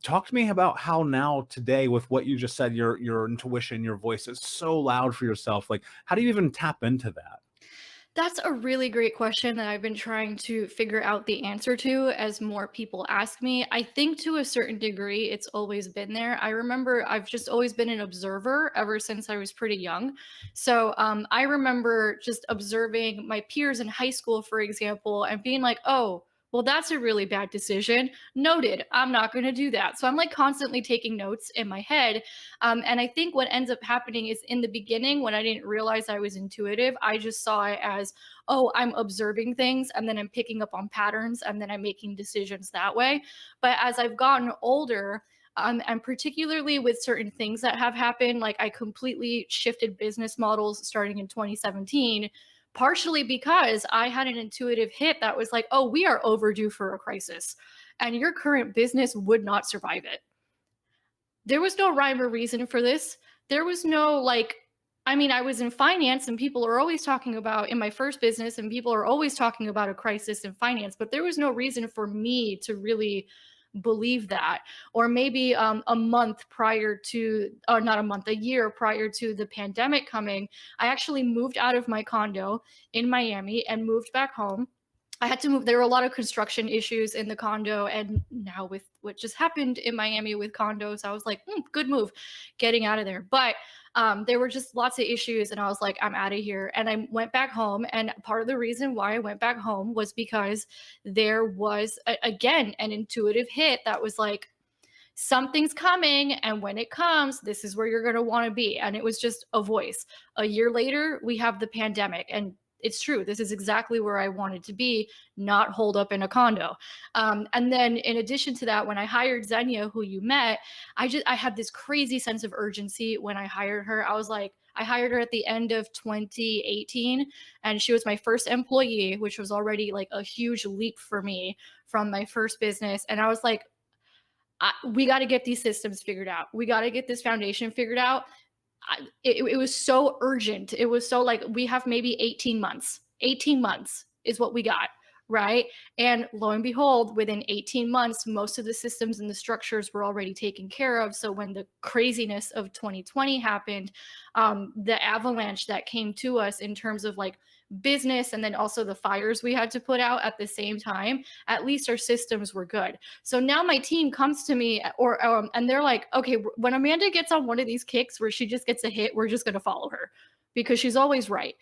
talk to me about how now today, with what you just said, your intuition, your voice is so loud for yourself. Like, how do you even tap into that? That's a really great question that I've been trying to figure out the answer to as more people ask me. I think to a certain degree, it's always been there. I remember I've just always been an observer ever since I was pretty young. So I remember just observing my peers in high school, for example, and being like, oh, well, that's a really bad decision. Noted. I'm not going to do that. So I'm like constantly taking notes in my head. And I think what ends up happening is in the beginning, when I didn't realize I was intuitive, I just saw it as, oh, I'm observing things and then I'm picking up on patterns and then I'm making decisions that way. But as I've gotten older, and particularly with certain things that have happened, like I completely shifted business models starting in 2017, partially because I had an intuitive hit that was like, oh, we are overdue for a crisis and your current business would not survive it. There was no rhyme or reason for this. There was no like, I mean, I was in finance and people are always talking about in my first business and people are always talking about a crisis in finance, but there was no reason for me to really believe that. Or maybe a month prior to, or not a month, a year prior to the pandemic coming, I actually moved out of my condo in Miami and moved back home. I had to move. There were a lot of construction issues in the condo. And now, with what just happened in Miami with condos, I was like, good move getting out of there. But there were just lots of issues. And I was like, I'm out of here. And I went back home. And part of the reason why I went back home was because there was, again, an intuitive hit that was like, something's coming. And when it comes, this is where you're going to want to be. And it was just a voice. A year later, we have the pandemic. And it's true. This is exactly where I wanted to be, not holed up in a condo. And then in addition to that, when I hired Xenia, who you met, I had this crazy sense of urgency when I hired her. I was like, I hired her at the end of 2018 and she was my first employee, which was already like a huge leap for me from my first business. And I was like, we got to get these systems figured out. We got to get this foundation figured out. It was so urgent. It was so like, we have maybe 18 months. 18 months is what we got, right? And lo and behold, within 18 months, most of the systems and the structures were already taken care of. So when the craziness of 2020 happened, the avalanche that came to us in terms of like business and then also the fires we had to put out at the same time, at least our systems were good. So now my team comes to me and they're like, okay, when Amanda gets on one of these kicks where she just gets a hit, we're just going to follow her because she's always right.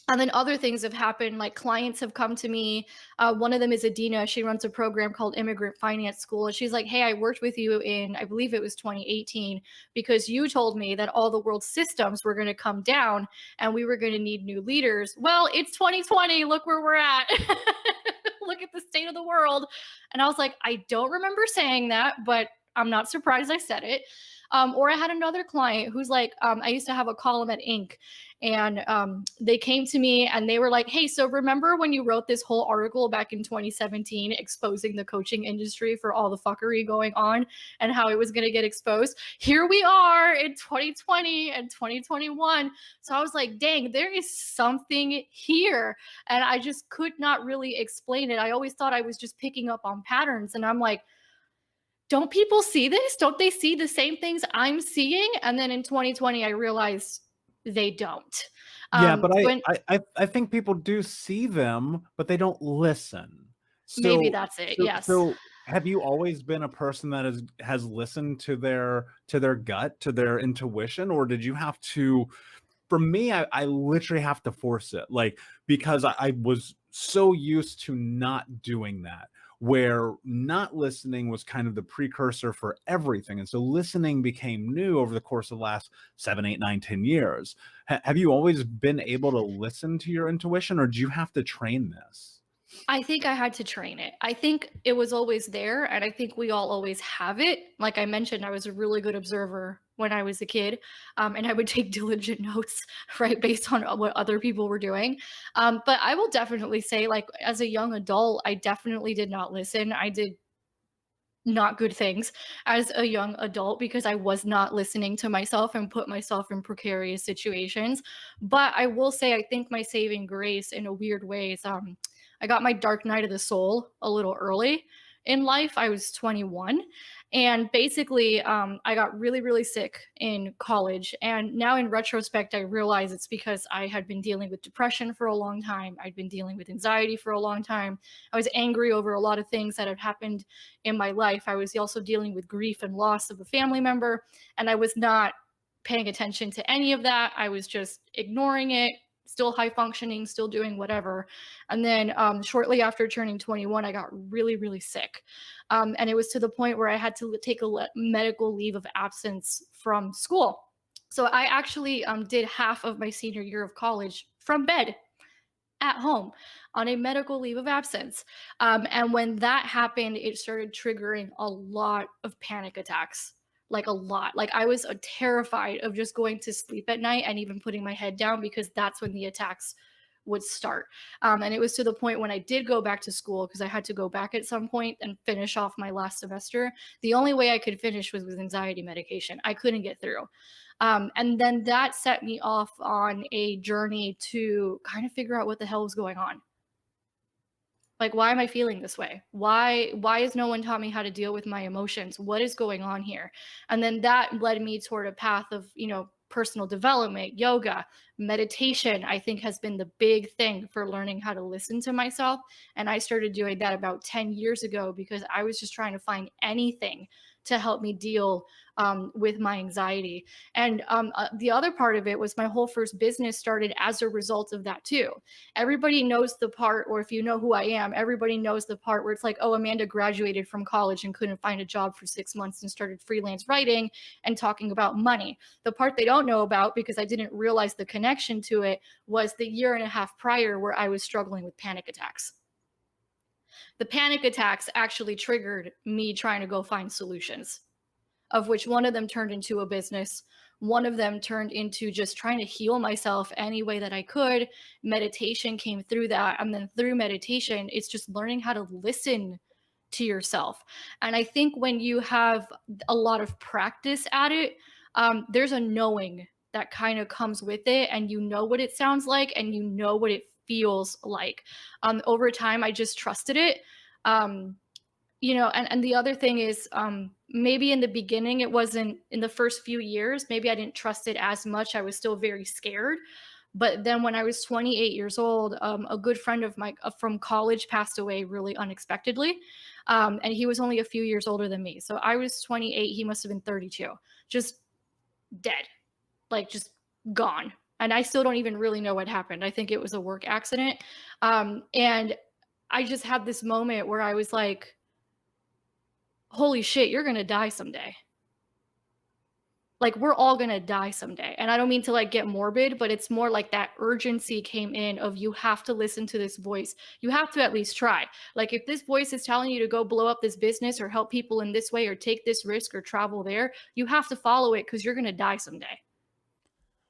And then other things have happened, like clients have come to me. One of them is Adina. She runs a program called Immigrant Finance School. And she's like, hey, I worked with you in, I believe it was 2018, because you told me that all the world's systems were going to come down and we were going to need new leaders. Well, it's 2020. Look where we're at. Look at the state of the world. And I was like, I don't remember saying that, but I'm not surprised I said it. Or I had another client who's like, I used to have a column at Inc. And they came to me and they were like, hey, so remember when you wrote this whole article back in 2017 exposing the coaching industry for all the fuckery going on and how it was going to get exposed? Here we are in 2020 and 2021. So I was like, dang, there is something here. And I just could not really explain it. I always thought I was just picking up on patterns. And I'm like, don't people see this? Don't they see the same things I'm seeing? And then in 2020, I realized they don't. Yeah, but I think people do see them, but they don't listen. Maybe that's it. Yes. So have you always been a person that has listened to their gut, to their intuition, or did you have to? For me, I literally have to force it, like, because I was so used to not doing that, where not listening was kind of the precursor for everything. And so listening became new over the course of the last 7, 8, 9, 10 years. Have you always been able to listen to your intuition, or do you have to train this? I think I had to train it. I think it was always there, and I think we all always have it. Like I mentioned, I was a really good observer when I was a kid, and I would take diligent notes, right, based on what other people were doing. But I will definitely say, like, as a young adult, I definitely did not listen. I did not good things as a young adult because I was not listening to myself and put myself in precarious situations. But I will say, I think my saving grace in a weird way is I got my dark night of the soul a little early in life. I was 21 And basically, I got really, really sick in college. And now in retrospect, I realize it's because I had been dealing with depression for a long time. I'd been dealing with anxiety for a long time. I was angry over a lot of things that had happened in my life. I was also dealing with grief and loss of a family member, and I was not paying attention to any of that. I was just ignoring it, still high functioning, still doing whatever. And then shortly after turning 21, I got really, really sick. And it was to the point where I had to take a medical leave of absence from school. So I actually did half of my senior year of college from bed at home on a medical leave of absence. And when that happened, it started triggering a lot of panic attacks. Like a lot. Like I was terrified of just going to sleep at night and even putting my head down, because that's when the attacks would start. And it was to the point when I did go back to school, because I had to go back at some point and finish off my last semester. The only way I could finish was with anxiety medication. I couldn't get through. And then that set me off on a journey to kind of figure out what the hell was going on. Like, why am I feeling this way? Why has no one taught me how to deal with my emotions? What is going on here? And then that led me toward a path of, personal development, yoga, meditation, I think has been the big thing for learning how to listen to myself. And I started doing that about 10 years ago, because I was just trying to find anything to help me deal with my anxiety. And the other part of it was my whole first business started as a result of that too. Everybody knows the part, or if you know who I am, everybody knows the part where it's like, oh, Amanda graduated from college and couldn't find a job for 6 months and started freelance writing and talking about money. The part they don't know about, because I didn't realize the connection to it, was the year and a half prior where I was struggling with panic attacks. The panic attacks actually triggered me trying to go find solutions, of which one of them turned into a business. One of them turned into just trying to heal myself any way that I could. Meditation came through that. And then through meditation, it's just learning how to listen to yourself. And I think when you have a lot of practice at it, there's a knowing that kind of comes with it, and you know what it sounds like, and you know what it feels like. Over time, I just trusted it. And the other thing is, maybe in the beginning, it wasn't in the first few years, maybe I didn't trust it as much. I was still very scared. But then when I was 28 years old, a good friend of mine from college passed away really unexpectedly. And he was only a few years older than me. So I was 28, he must have been 32, just dead, like just gone. And I still don't even really know what happened. I think it was a work accident. And I just had this moment where I was like, holy shit, you're going to die someday. Like, we're all going to die someday. And I don't mean to like get morbid, but it's more like that urgency came in of, you have to listen to this voice. You have to at least try. Like, if this voice is telling you to go blow up this business or help people in this way or take this risk or travel there, you have to follow it, because you're going to die someday.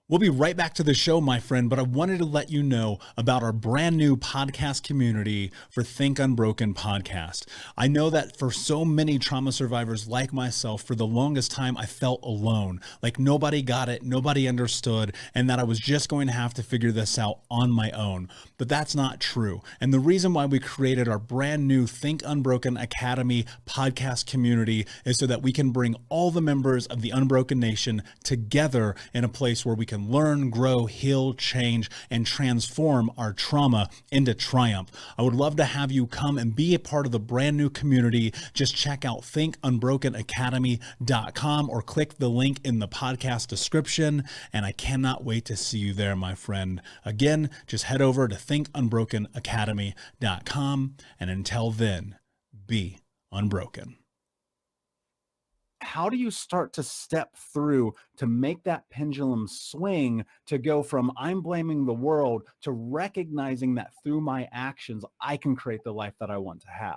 We'll be right back to the show, my friend, but I wanted to let you know about our brand new podcast community for Think Unbroken Podcast. I know that for so many trauma survivors like myself, for the longest time, I felt alone, like nobody got it, nobody understood, and that I was just going to have to figure this out on my own. But that's not true. And the reason why we created our brand new Think Unbroken Academy podcast community is so that we can bring all the members of the Unbroken Nation together in a place where we can learn, grow, heal, change, and transform our trauma into triumph. I would love to have you come and be a part of the brand new community. Just check out thinkunbrokenacademy.com or click the link in the podcast description. And I cannot wait to see you there, my friend. Again, just head over to thinkunbrokenacademy.com. And until then, be unbroken. How do you start to step through to make that pendulum swing, to go from I'm blaming the world to recognizing that through my actions, I can create the life that I want to have?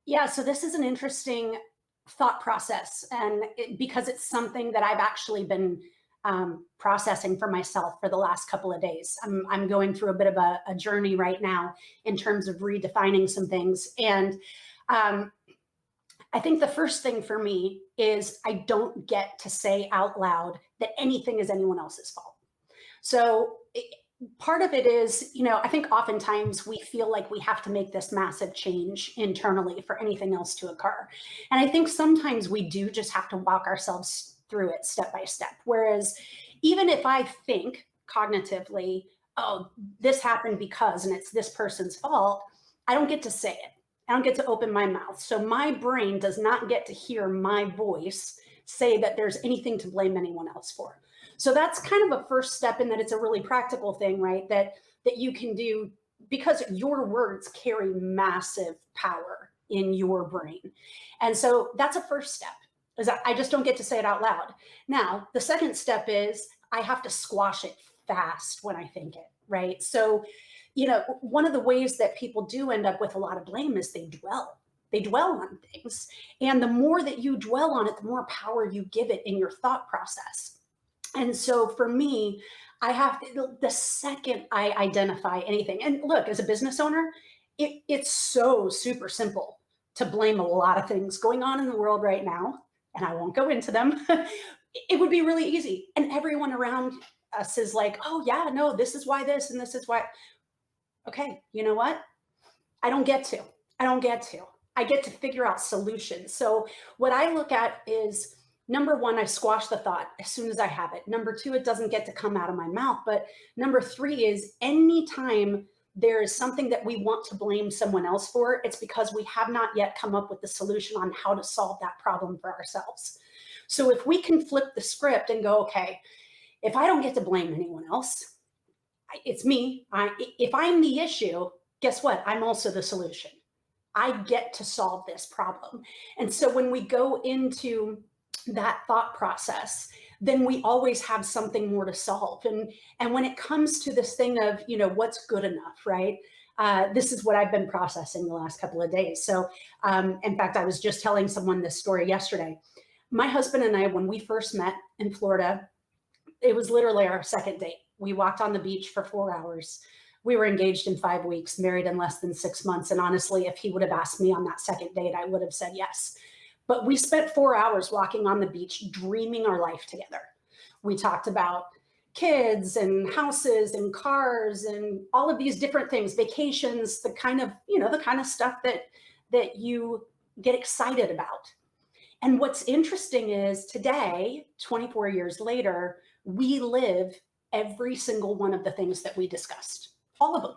Yeah, so this is an interesting thought process, and because it's something that I've actually been processing for myself for the last couple of days. I'm going through a bit of a journey right now in terms of redefining some things. And I think the first thing for me is I don't get to say out loud that anything is anyone else's fault. So part of it is, I think oftentimes we feel like we have to make this massive change internally for anything else to occur. And I think sometimes we do just have to walk ourselves through it step by step. Whereas even if I think cognitively, oh, this happened because, and it's this person's fault, I don't get to say it. I don't get to open my mouth. So my brain does not get to hear my voice say that there's anything to blame anyone else for. So that's kind of a first step in that it's a really practical thing, right? That you can do, because your words carry massive power in your brain. And so that's a first step, is I just don't get to say it out loud. Now, the second step is I have to squash it fast when I think it, right? So, one of the ways that people do end up with a lot of blame is they dwell on things. And the more that you dwell on it, the more power you give it in your thought process. And so for me, I have to, the second I identify anything, and look, as a business owner, it's so super simple to blame a lot of things going on in the world right now, and I won't go into them. It would be really easy. And everyone around us is like, oh yeah, no, this is why this, and this is why. Okay, you know what? I don't get to. I get to figure out solutions. So what I look at is, number one, I squash the thought as soon as I have it. Number two, it doesn't get to come out of my mouth. But number three is, anytime there is something that we want to blame someone else for, it's because we have not yet come up with the solution on how to solve that problem for ourselves. So if we can flip the script and go, okay, if I don't get to blame anyone else, it's me. If I'm the issue, guess what? I'm also the solution. I get to solve this problem. And so when we go into that thought process, then we always have something more to solve. And when it comes to this thing of, what's good enough, right? This is what I've been processing the last couple of days. So in fact, I was just telling someone this story yesterday. My husband and I, when we first met in Florida, it was literally our second date. We walked on the beach for 4 hours. We were engaged in 5 weeks, married in less than 6 months. And honestly, if he would have asked me on that second date, I would have said yes. But we spent 4 hours walking on the beach, dreaming our life together. We talked about kids and houses and cars and all of these different things, vacations, the kind of stuff that you get excited about. And what's interesting is today, 24 years later, we live every single one of the things that we discussed, all of them.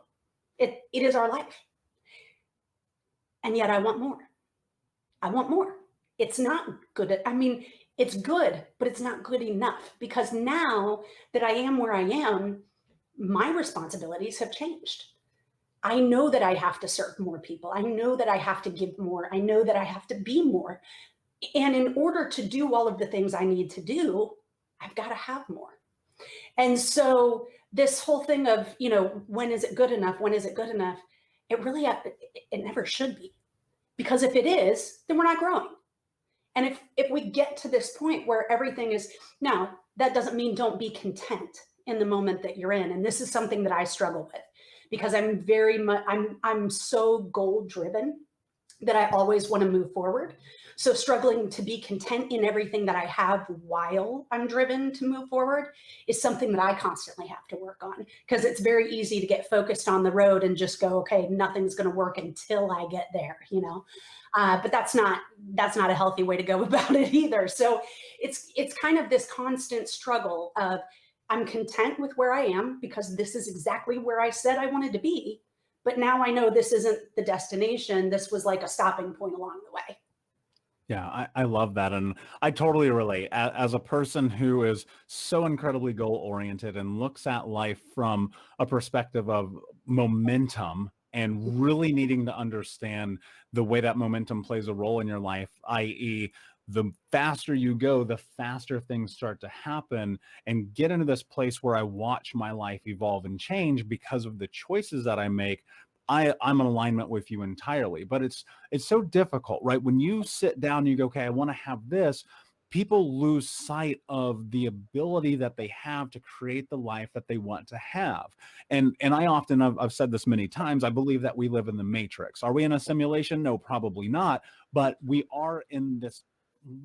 It is our life. And yet I want more. It's not good. It's good, but it's not good enough, because now that I am where I am, my responsibilities have changed. I know that I have to serve more people. I know that I have to give more. I know that I have to be more. And in order to do all of the things I need to do, I've got to have more. And so this whole thing of, when is it good enough? When is it good enough? It never should be. Because if it is, then we're not growing. And if we get to this point where everything is, now that doesn't mean don't be content in the moment that you're in. And this is something that I struggle with, because I'm so goal driven that I always want to move forward. So struggling to be content in everything that I have while I'm driven to move forward is something that I constantly have to work on, because it's very easy to get focused on the road and just go, okay, nothing's going to work until I get there, but that's not a healthy way to go about it either. So it's kind of this constant struggle of, I'm content with where I am because this is exactly where I said I wanted to be. But now I know this isn't the destination. This was like a stopping point along the way. Yeah, I love that. And I totally relate. As a person who is so incredibly goal-oriented and looks at life from a perspective of momentum and really needing to understand the way that momentum plays a role in your life, i.e., the faster you go, the faster things start to happen, and get into this place where I watch my life evolve and change because of the choices that I make. I'm in alignment with you entirely, but it's so difficult, right? When you sit down and you go, okay, I want to have this, people lose sight of the ability that they have to create the life that they want to have. And I often, I've said this many times, I believe that we live in the Matrix. Are we in a simulation? No, probably not. But we are in this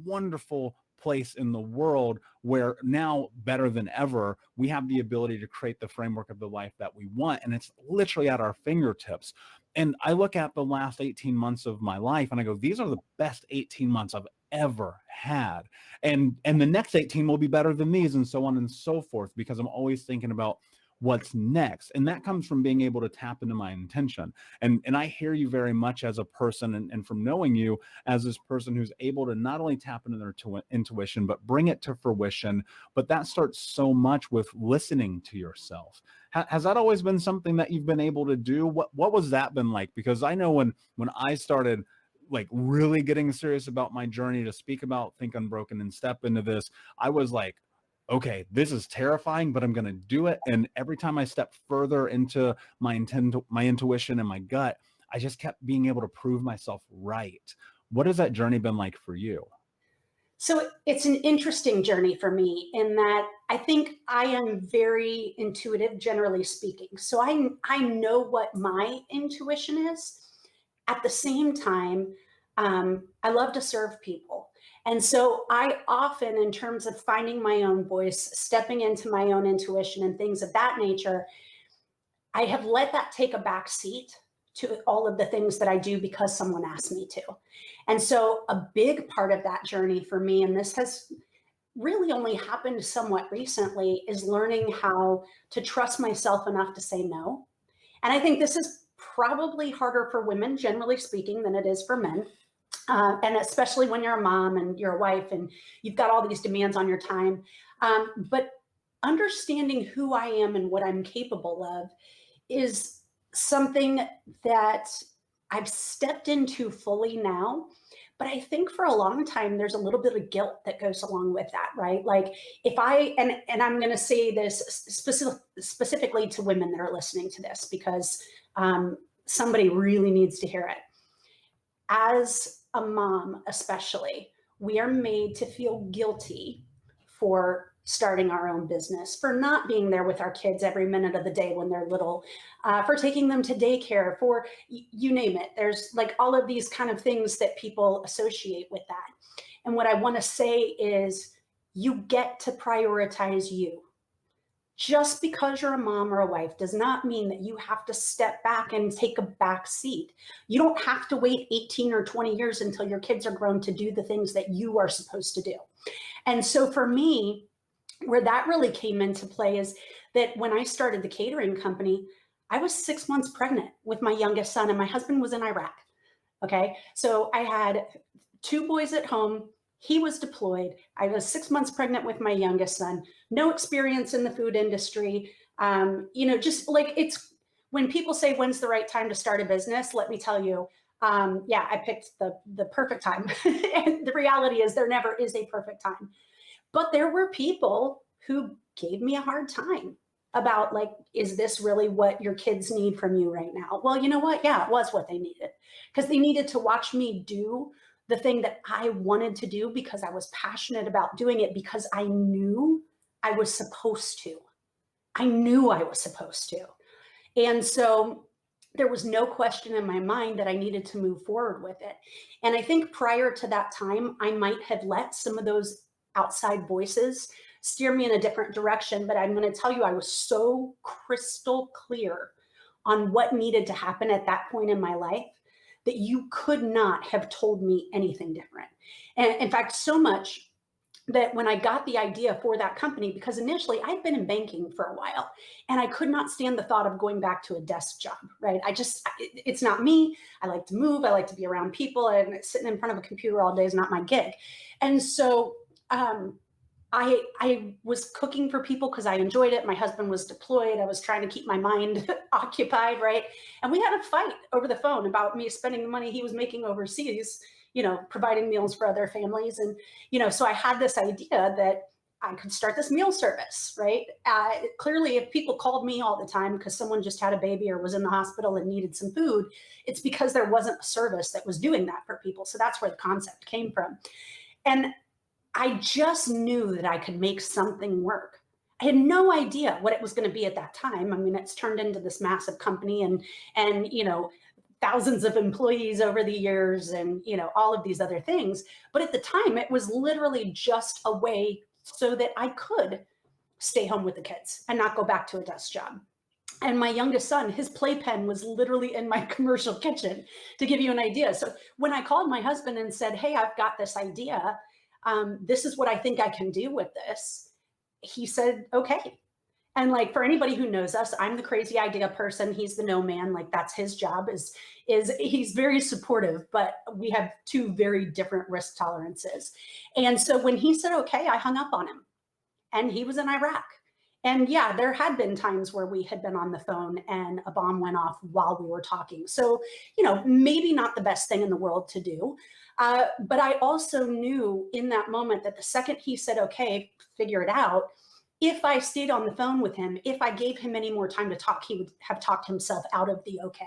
wonderful place in the world where now, better than ever, we have the ability to create the framework of the life that we want, and it's literally at our fingertips. And I look at the last 18 months of my life and I go, these are the best 18 months I've ever had. And the next 18 will be better than these, and so on and so forth, because I'm always thinking about what's next. And that comes from being able to tap into my intention. And I hear you very much as a person, and from knowing you as this person who's able to not only tap into their intuition, but bring it to fruition. But that starts so much with listening to yourself. Has that always been something that you've been able to do? What was that been like? Because I know when I started like really getting serious about my journey to speak about Think Unbroken and step into this, I was like, okay, this is terrifying, but I'm going to do it. And every time I step further into my intuition and my gut, I just kept being able to prove myself right. What has that journey been like for you? So it's an interesting journey for me in that I think I am very intuitive, generally speaking. So I know what my intuition is. At the same time, I love to serve people. And so I often, in terms of finding my own voice, stepping into my own intuition and things of that nature, I have let that take a back seat to all of the things that I do because someone asked me to. And so a big part of that journey for me, and this has really only happened somewhat recently, is learning how to trust myself enough to say no. And I think this is probably harder for women, generally speaking, than it is for men. And especially when you're a mom and you're a wife and you've got all these demands on your time. But understanding who I am and what I'm capable of is something that I've stepped into fully now. But I think for a long time, there's a little bit of guilt that goes along with that, right? Like if and I'm going to say this specifically to women that are listening to this, because somebody really needs to hear it. As a mom, especially, we are made to feel guilty for starting our own business, for not being there with our kids every minute of the day when they're little, for taking them to daycare, for you name it. There's like all of these kind of things that people associate with that. And what I want to say is you get to prioritize you. Just because you're a mom or a wife does not mean that you have to step back and take a back seat. You don't have to wait 18 or 20 years until your kids are grown to do the things that you are supposed to do. And so for me, where that really came into play is that when I started the catering company, I was 6 months pregnant with my youngest son, and my husband was in Iraq. Okay. So I had 2 boys at home. He was deployed. I was 6 months pregnant with my youngest son, no experience in the food industry. Just like it's when people say, when's the right time to start a business? Let me tell you, I picked the perfect time. And the reality is there never is a perfect time. But there were people who gave me a hard time about like, is this really what your kids need from you right now? Well, you know what? Yeah, it was what they needed, because they needed to watch me do the thing that I wanted to do because I was passionate about doing it, because I knew I was supposed to. I knew I was supposed to. And so there was no question in my mind that I needed to move forward with it. And I think prior to that time, I might have let some of those outside voices steer me in a different direction. But I'm going to tell you, I was so crystal clear on what needed to happen at that point in my life that you could not have told me anything different. And in fact, so much that when I got the idea for that company, because initially I'd been in banking for a while and I could not stand the thought of going back to a desk job, right? It's not me. I like to move. I like to be around people, and sitting in front of a computer all day is not my gig. And so I was cooking for people because I enjoyed it. My husband was deployed. I was trying to keep my mind occupied, right? And we had a fight over the phone about me spending the money he was making overseas, providing meals for other families. And, so I had this idea that I could start this meal service, right? Clearly, if people called me all the time because someone just had a baby or was in the hospital and needed some food, it's because there wasn't a service that was doing that for people. So that's where the concept came from. And I just knew that I could make something work. I had no idea what it was going to be at that time. I mean, it's turned into this massive company and thousands of employees over the years and, all of these other things. But at the time, it was literally just a way so that I could stay home with the kids and not go back to a desk job. And my youngest son, his playpen was literally in my commercial kitchen, to give you an idea. So when I called my husband and said, hey, I've got this idea, this is what I think I can do with this, he said, okay. And like, for anybody who knows us, I'm the crazy idea person. He's the no man. Like, that's his job, is he's very supportive, but we have two very different risk tolerances. And so when he said, okay, I hung up on him, and he was in Iraq. And yeah, there had been times where we had been on the phone and a bomb went off while we were talking. So, maybe not the best thing in the world to do. But I also knew in that moment that the second he said, okay, figure it out, if I stayed on the phone with him, if I gave him any more time to talk, he would have talked himself out of the okay.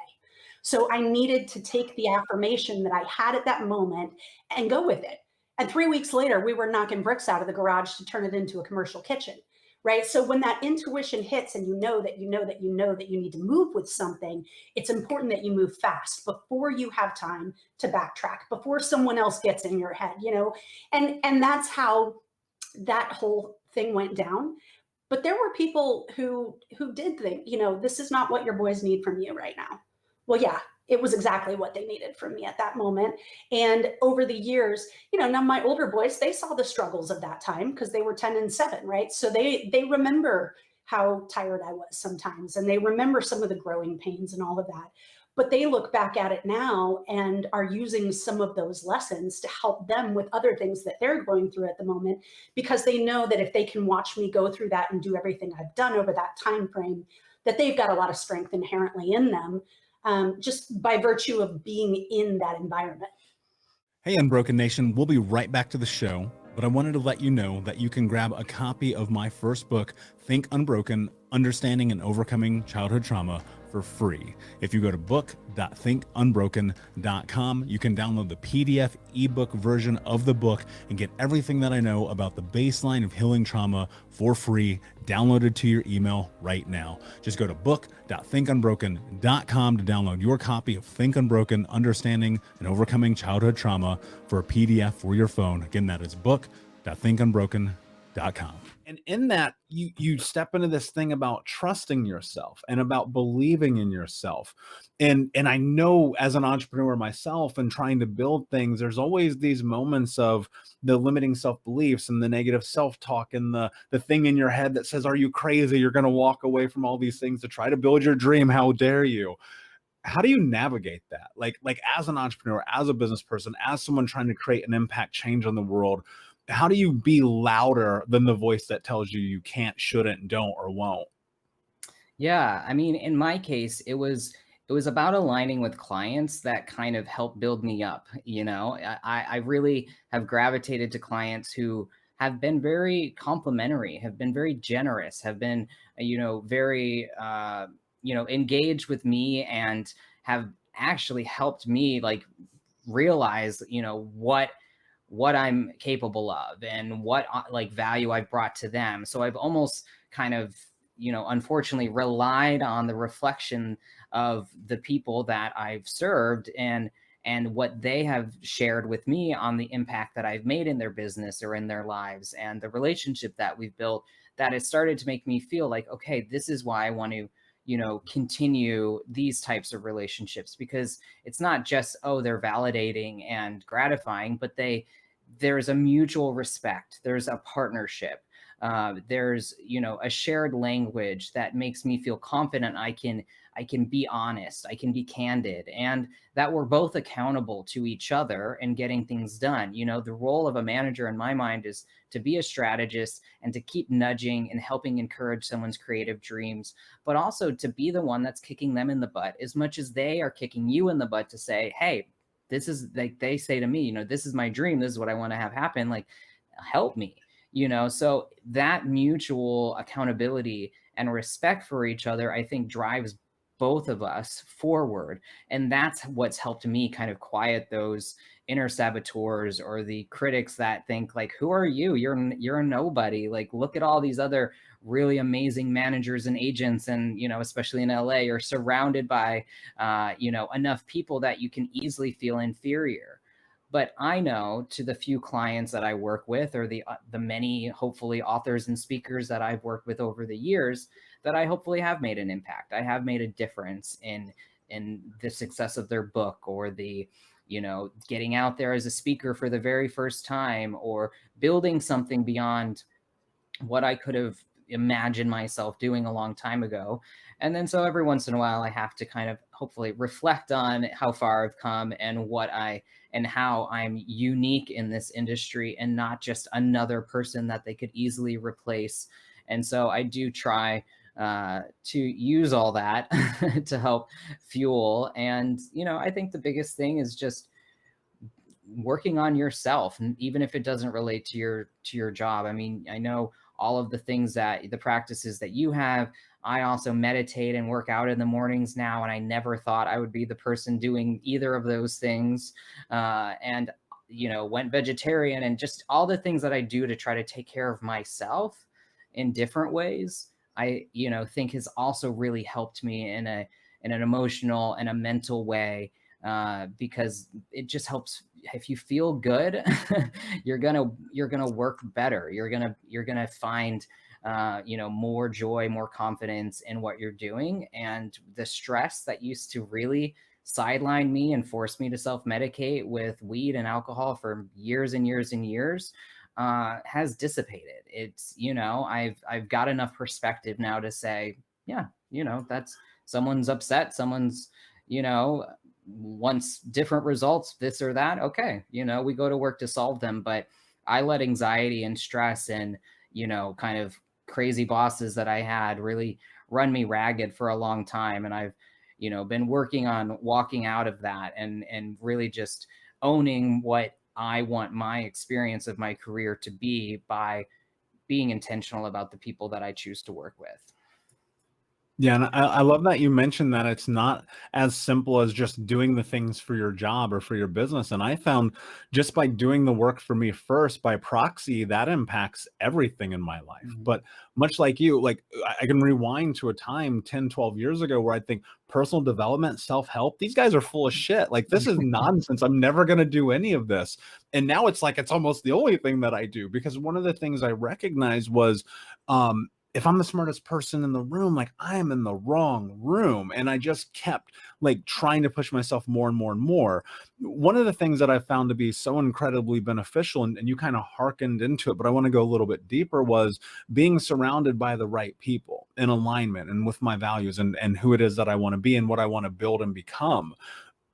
So I needed to take the affirmation that I had at that moment and go with it. And 3 weeks later, we were knocking bricks out of the garage to turn it into a commercial kitchen, right? So when that intuition hits and you know that you need to move with something, it's important that you move fast before you have time to backtrack, before someone else gets in your head, and that's how that whole thing went down. But there were people who did think, this is not what your boys need from you right now. Well, yeah, it was exactly what they needed from me at that moment. And over the years, now my older boys, they saw the struggles of that time because they were 10 and 7, right? So they remember how tired I was sometimes, and they remember some of the growing pains and all of that. But they look back at it now and are using some of those lessons to help them with other things that they're going through at the moment, because they know that if they can watch me go through that and do everything I've done over that time frame, that they've got a lot of strength inherently in them, just by virtue of being in that environment. Hey, Unbroken Nation, we'll be right back to the show, but I wanted to let you know that you can grab a copy of my first book, Think Unbroken, Understanding and Overcoming Childhood Trauma, for free. If you go to book.thinkunbroken.com, you can download the PDF ebook version of the book and get everything that I know about the baseline of healing trauma for free, downloaded to your email right now. Just go to book.thinkunbroken.com to download your copy of Think Unbroken, Understanding and Overcoming Childhood Trauma for a PDF for your phone. Again, that is book.thinkunbroken.com. And in that, you step into this thing about trusting yourself and about believing in yourself. And I know, as an entrepreneur myself and trying to build things, there's always these moments of the limiting self-beliefs and the negative self-talk and the thing in your head that says, are you crazy? You're going to walk away from all these things to try to build your dream. How dare you? How do you navigate that? Like as an entrepreneur, as a business person, as someone trying to create an impact change on the world, how do you be louder than the voice that tells you you can't, shouldn't, don't, or won't? Yeah, I mean, in my case, it was about aligning with clients that kind of helped build me up. I really have gravitated to clients who have been very complimentary, have been very generous, have been, very, engaged with me, and have actually helped me like realize, what I'm capable of and what like value I've brought to them. So I've almost kind of, unfortunately relied on the reflection of the people that I've served and what they have shared with me on the impact that I've made in their business or in their lives, and the relationship that we've built, that has started to make me feel like, okay, this is why I want to continue these types of relationships, because it's not just, oh, they're validating and gratifying, but there's a mutual respect, there's a partnership, there's, a shared language that makes me feel confident I can be honest, I can be candid, and that we're both accountable to each other and getting things done. The role of a manager in my mind is to be a strategist and to keep nudging and helping encourage someone's creative dreams, but also to be the one that's kicking them in the butt as much as they are kicking you in the butt to say, hey, this is, like they say to me, this is my dream, this is what I want to have happen, like, help me, so that mutual accountability and respect for each other, I think, drives both of us forward. And that's what's helped me kind of quiet those inner saboteurs or the critics that think like, who are you? You're a nobody. Like, look at all these other really amazing managers and agents. And, especially in LA, are surrounded by, enough people that you can easily feel inferior. But I know, to the few clients that I work with, or the many, hopefully, authors and speakers that I've worked with over the years, that I hopefully have made an impact. I have made a difference in the success of their book, or the, getting out there as a speaker for the very first time, or building something beyond what I could have imagined myself doing a long time ago. And then so every once in a while, I have to kind of hopefully reflect on how far I've come and how I'm unique in this industry and not just another person that they could easily replace. And so I do try to use all that to help fuel. And, I think the biggest thing is just working on yourself, and even if it doesn't relate to your job. I mean, I know all of the things the practices that you have. I also meditate and work out in the mornings now, and I never thought I would be the person doing either of those things. And, went vegetarian, and just all the things that I do to try to take care of myself in different ways, I, think has also really helped me in an emotional and a mental way, because it just helps. If you feel good, you're gonna work better. You're gonna find more joy, more confidence in what you're doing. And the stress that used to really sideline me and force me to self-medicate with weed and alcohol for years and years and years has dissipated. It's, I've got enough perspective now to say, yeah, that's someone's upset, someone's, wants different results, this or that. Okay. We go to work to solve them. But I let anxiety and stress and, kind of crazy bosses that I had really run me ragged for a long time. And I've, been working on walking out of that and really just owning what I want my experience of my career to be, by being intentional about the people that I choose to work with. Yeah, and I love that you mentioned that it's not as simple as just doing the things for your job or for your business. And I found just by doing the work for me first, by proxy, that impacts everything in my life. Mm-hmm. But much like you, like I can rewind to a time 10, 12 years ago where I think personal development, self-help, these guys are full of shit. Like, this is nonsense. I'm never going to do any of this. And now it's like, it's almost the only thing that I do, because one of the things I recognized was, if I'm the smartest person in the room, like, I am in the wrong room. And I just kept like trying to push myself more and more and more. One of the things that I found to be so incredibly beneficial, and you kind of hearkened into it, but I want to go a little bit deeper, was being surrounded by the right people in alignment and with my values and who it is that I want to be and what I want to build and become.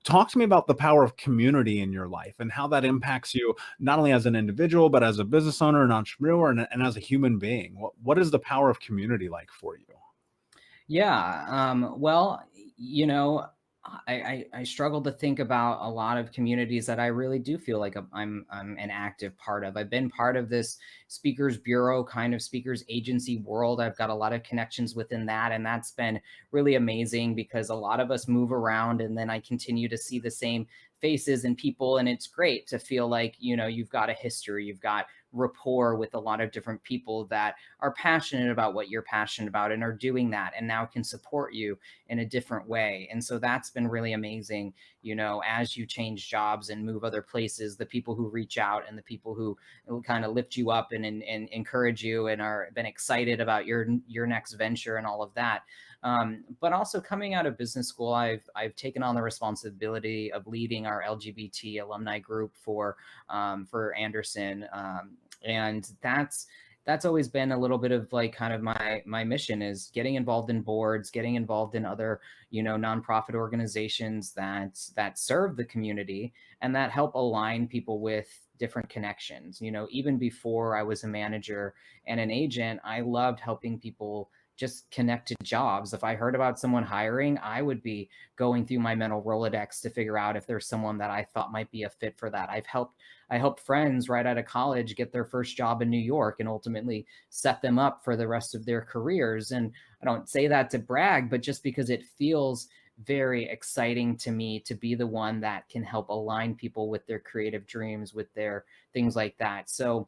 Talk to me about the power of community in your life and how that impacts you, not only as an individual, but as a business owner, an entrepreneur, and as a human being. What is the power of community like for you? Yeah. Well, I struggle to think about a lot of communities that I really do feel like I'm an active part of. I've been part of this speakers bureau, kind of speakers agency world. I've got a lot of connections within that. And that's been really amazing, because a lot of us move around, and then I continue to see the same faces and people. And it's great to feel like, you've got a history, you've got rapport with a lot of different people that are passionate about what you're passionate about and are doing that, and now can support you in a different way. And so that's been really amazing. As you change jobs and move other places, the people who reach out and the people who kind of lift you up and encourage you and are been excited about your next venture and all of that. But also, coming out of business school, I've taken on the responsibility of leading our LGBT alumni group for Anderson. And that's always been a little bit of like kind of my mission, is getting involved in boards, getting involved in other, nonprofit organizations that serve the community and that help align people with different connections. Even before I was a manager and an agent, I loved helping people just connect to jobs. If I heard about someone hiring, I would be going through my mental Rolodex to figure out if there's someone that I thought might be a fit for that. I helped friends right out of college get their first job in New York and ultimately set them up for the rest of their careers. And I don't say that to brag, but just because it feels very exciting to me to be the one that can help align people with their creative dreams, with their things like that. So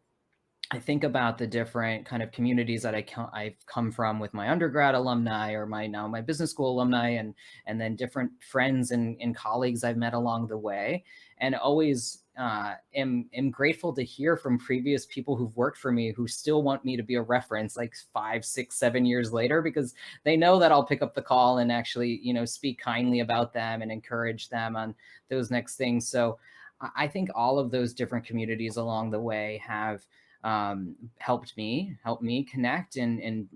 I think about the different kind of communities that I've come from with my undergrad alumni, or my business school alumni, and then different friends and colleagues I've met along the way, and always am grateful to hear from previous people who've worked for me who still want me to be a reference like 5, 6, 7 years later, because they know that I'll pick up the call and actually, speak kindly about them and encourage them on those next things. So I think all of those different communities along the way have helped me connect and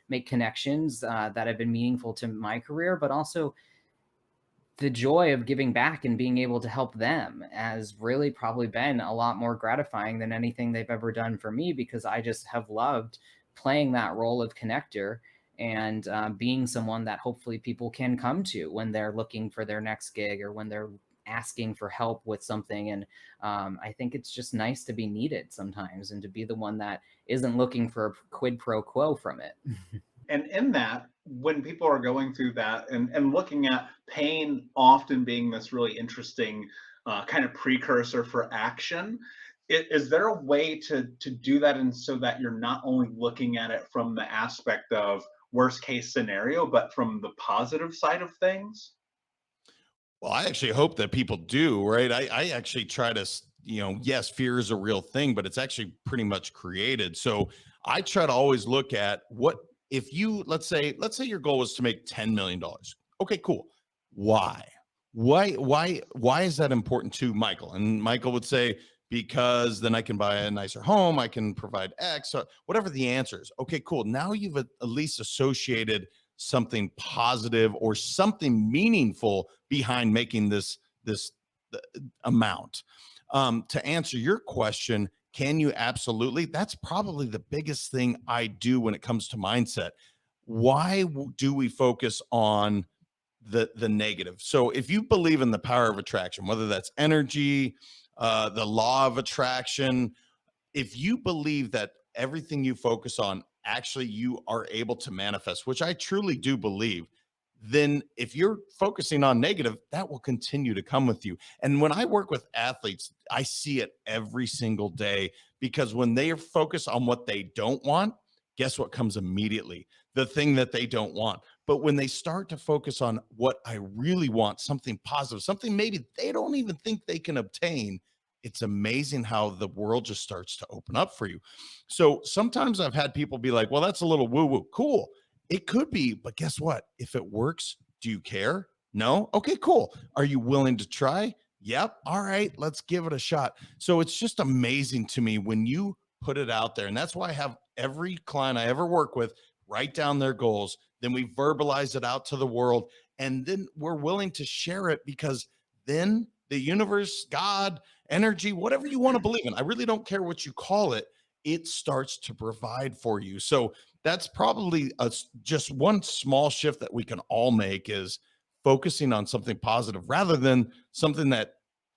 make connections that have been meaningful to my career, but also the joy of giving back and being able to help them has really probably been a lot more gratifying than anything they've ever done for me, because I just have loved playing that role of connector and being someone that hopefully people can come to when they're looking for their next gig or when they're asking for help with something. And I think it's just nice to be needed sometimes and to be the one that isn't looking for a quid pro quo from it. And in that, when people are going through that and looking at pain often being this really interesting kind of precursor for action, is there a way to do that, and so that you're not only looking at it from the aspect of worst case scenario, but from the positive side of things? Well, I actually hope that people do, right? I actually try to, yes, fear is a real thing, but it's actually pretty much created. So I try to always look at what, if you, let's say your goal was to make $10 million. Okay, cool. Why is that important to Michael? And Michael would say, because then I can buy a nicer home, I can provide X, or whatever the answer is. Okay, cool. Now you've at least associated something positive or something meaningful behind making this amount. To answer your question, can you? Absolutely. That's probably the biggest thing I do when it comes to mindset. Why do we focus on the negative? So if you believe in the power of attraction, whether that's energy, the law of attraction, if you believe that everything you focus on, actually you are able to manifest, which I truly do believe, then if you're focusing on negative, that will continue to come with you. And when I work with athletes, I see it every single day, because when they are focused on what they don't want, guess what comes immediately? The thing that they don't want. But when they start to focus on what I really want, something positive, something maybe they don't even think they can obtain, it's amazing how the world just starts to open up for you. So sometimes I've had people be like, well, that's a little woo-woo. Cool. It could be, but guess what? If it works, do you care? No? Okay, cool. Are you willing to try? Yep. All right, let's give it a shot. So it's just amazing to me when you put it out there. And that's why I have every client I ever work with write down their goals. Then we verbalize it out to the world. And then we're willing to share it, because then the universe, God, energy, whatever you want to believe in, I really don't care what you call it, it starts to provide for you. So that's probably just one small shift that we can all make, is focusing on something positive rather than something that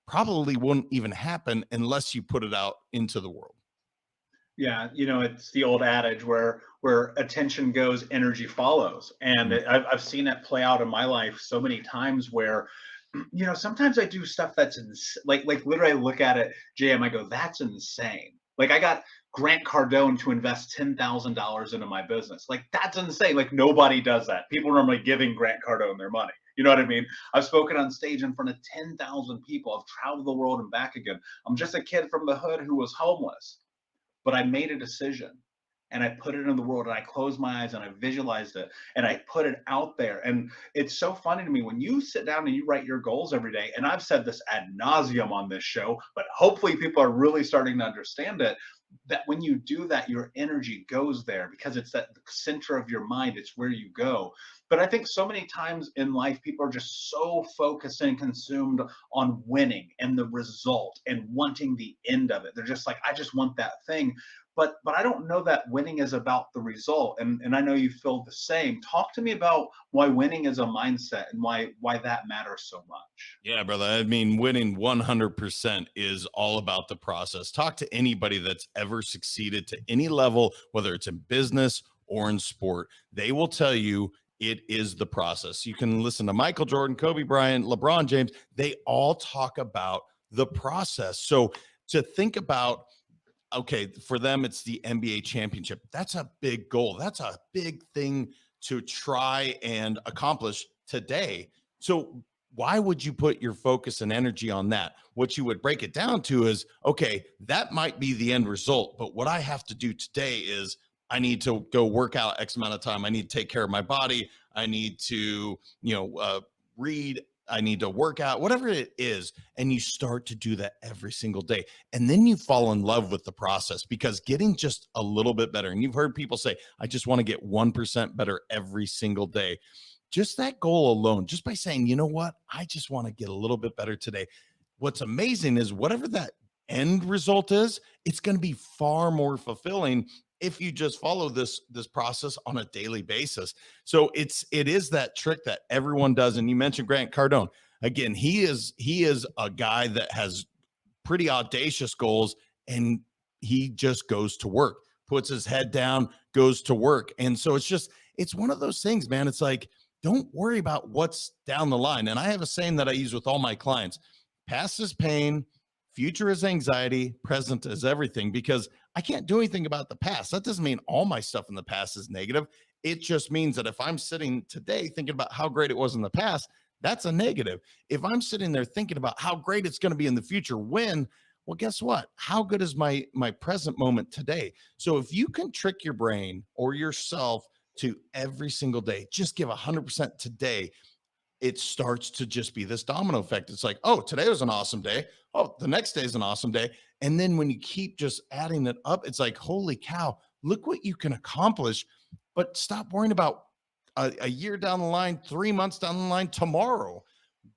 probably wouldn't even happen unless you put it out into the world. Yeah, it's the old adage where attention goes, energy follows. And I've seen it play out in my life so many times where, sometimes I do stuff that's like literally I look at it, JM, I go, that's insane. Like I got Grant Cardone to invest $10,000 into my business. Like that's insane. Like nobody does that. People are normally giving Grant Cardone their money. You know what I mean? I've spoken on stage in front of 10,000 people. I've traveled the world and back again. I'm just a kid from the hood who was homeless, but I made a decision and I put it in the world, and I closed my eyes and I visualized it and I put it out there. And it's so funny to me when you sit down and you write your goals every day. And I've said this ad nauseum on this show, but hopefully people are really starting to understand it, that when you do that, your energy goes there because it's that center of your mind. It's where you go. But I think so many times in life, people are just so focused and consumed on winning and the result and wanting the end of it. They're just like, I just want that thing. But I don't know that winning is about the result. And I know you feel the same. Talk to me about why winning is a mindset and why that matters so much. Yeah, brother. I mean, winning 100% is all about the process. Talk to anybody that's ever succeeded to any level, whether it's in business or in sport. They will tell you it is the process. You can listen to Michael Jordan, Kobe Bryant, LeBron James. They all talk about the process. So to think about, okay, for them, it's the NBA championship. That's a big goal. That's a big thing to try and accomplish today. So why would you put your focus and energy on that? What you would break it down to is, okay, that might be the end result, but what I have to do today is I need to go work out X amount of time. I need to take care of my body. I need to, read. I need to work out, whatever it is. And you start to do that every single day. And then you fall in love with the process, because getting just a little bit better. And you've heard people say, I just want to get 1% better every single day. Just that goal alone, just by saying, you know what, I just want to get a little bit better today. What's amazing is whatever that end result is, it's going to be far more fulfilling if you just follow this process on a daily basis. So it is that trick that everyone does. And you mentioned Grant Cardone. Again, he is a guy that has pretty audacious goals, and he just goes to work, puts his head down, goes to work. And so it's one of those things, man. It's like, don't worry about what's down the line. And I have a saying that I use with all my clients: past is pain, future is anxiety, present is everything. Because I can't do anything about the past. That doesn't mean all my stuff in the past is negative. It just means that if I'm sitting today thinking about how great it was in the past, that's a negative. If I'm sitting there thinking about how great it's going to be in the future, well, guess what? How good is my present moment today? So if you can trick your brain or yourself to every single day, just give 100% today, it starts to just be this domino effect. It's like, oh, today was an awesome day. Oh, the next day is an awesome day. And then when you keep just adding it up, it's like, holy cow, look what you can accomplish. But stop worrying about a year down the line, 3 months down the line, tomorrow.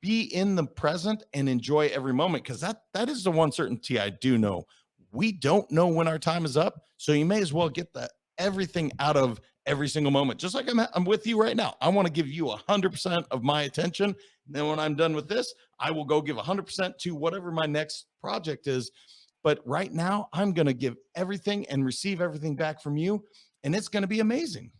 Be in the present and enjoy every moment, because that is the one certainty I do know. We don't know when our time is up. So you may as well get everything out of every single moment. Just like I'm with you right now. I want to give you 100% of my attention. And then when I'm done with this, I will go give 100% to whatever my next project is. But right now, I'm going to give everything and receive everything back from you. And it's going to be amazing.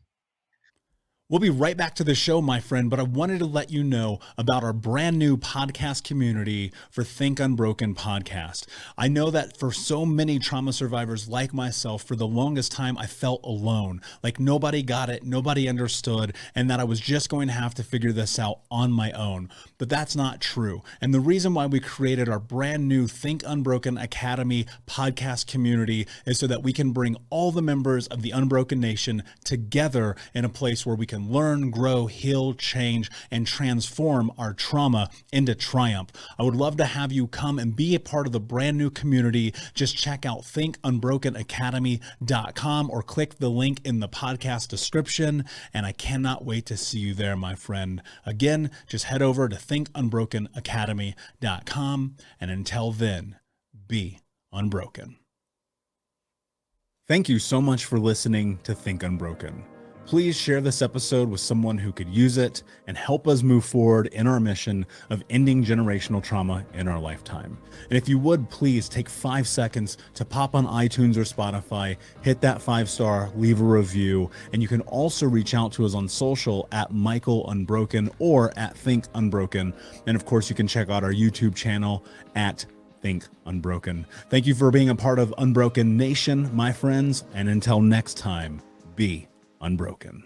We'll be right back to the show, my friend, but I wanted to let you know about our brand new podcast community for Think Unbroken Podcast. I know that for so many trauma survivors like myself, for the longest time, I felt alone, like nobody got it, nobody understood, and that I was just going to have to figure this out on my own. But that's not true. And the reason why we created our brand new Think Unbroken Academy podcast community is so that we can bring all the members of the Unbroken Nation together in a place where we can learn, grow, heal, change, and transform our trauma into triumph. I would love to have you come and be a part of the brand new community. Just check out thinkunbrokenacademy.com or click the link in the podcast description. And I cannot wait to see you there, my friend. Again, just head over to thinkunbrokenacademy.com. And until then, be unbroken. Thank you so much for listening to Think Unbroken. Please share this episode with someone who could use it and help us move forward in our mission of ending generational trauma in our lifetime. And if you would, please take 5 seconds to pop on iTunes or Spotify, hit that 5-star, leave a review, and you can also reach out to us on social at Michael Unbroken or at Think Unbroken. And of course, you can check out our YouTube channel at Think Unbroken. Thank you for being a part of Unbroken Nation, my friends, and until next time, be unbroken.